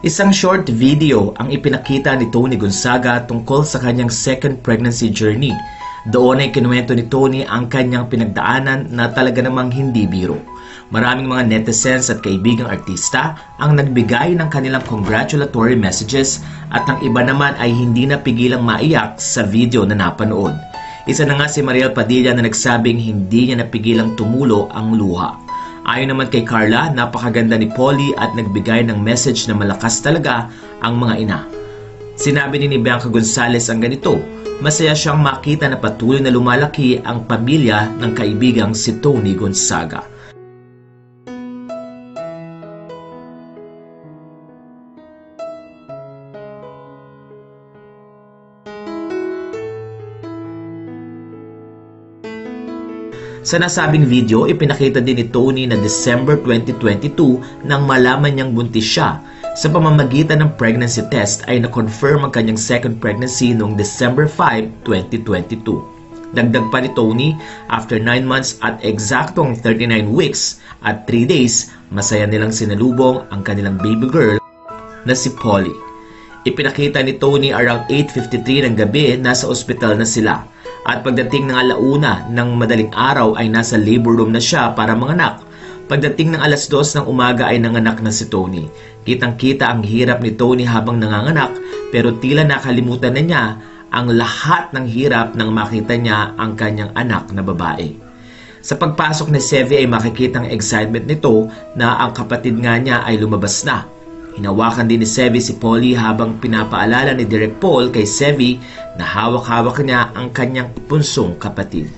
Isang short video ang ipinakita ni Tony Gonzaga tungkol sa kanyang second pregnancy journey. Doon ay kinuwento ni Tony ang kanyang pinagdaanan na talaga namang hindi biro. Maraming mga netizens at kaibigang artista ang nagbigay ng kanilang congratulatory messages at ang iba naman ay hindi napigilang maiyak sa video na napanood. Isa na nga si Mariel Padilla na nagsabing hindi niya napigilang tumulo ang luha. Ayon naman kay Carla, napakaganda ni Polly at nagbigay ng message na malakas talaga ang mga ina. Sinabi ni Bianca Gonzalez ang ganito, masaya siyang makita na patuloy na lumalaki ang pamilya ng kaibigang si Tony Gonzaga. Sa nasabing video, ipinakita din ni Tony na December 2022 nang malaman niyang buntis siya. Sa pamamagitan ng pregnancy test ay na-confirm ang kanyang second pregnancy noong December 5, 2022. Dagdag pa ni Tony, after 9 months at eksaktong 39 weeks at 3 days, masaya nilang sinalubong ang kanilang baby girl na si Polly. Ipinakita ni Tony around 8:53 ng gabi, nasa ospital na sila. At pagdating ng alauna ng madaling araw ay nasa labor room na siya para manganak. Pagdating ng alas 2 ng umaga ay nanganak na si Tony. Kitang-kita ang hirap ni Tony habang nanganganak pero tila nakalimutan na niya ang lahat ng hirap nang makita niya ang kanyang anak na babae. Sa pagpasok ni Sevi ay makikita ang excitement nito na ang kapatid nga niya ay lumabas na. Hinawakan din ni Sevi si Polly habang pinapaalala ni Direk Paul kay Sevi na hawak-hawak niya ang kanyang punsong kapatid.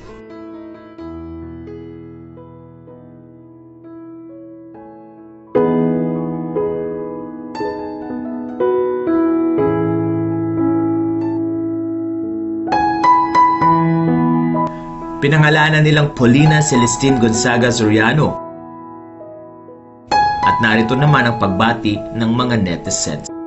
Pinangalanan nilang Paulina Celestine Gonzaga Soriano. At narito naman ang pagbati ng mga netizens.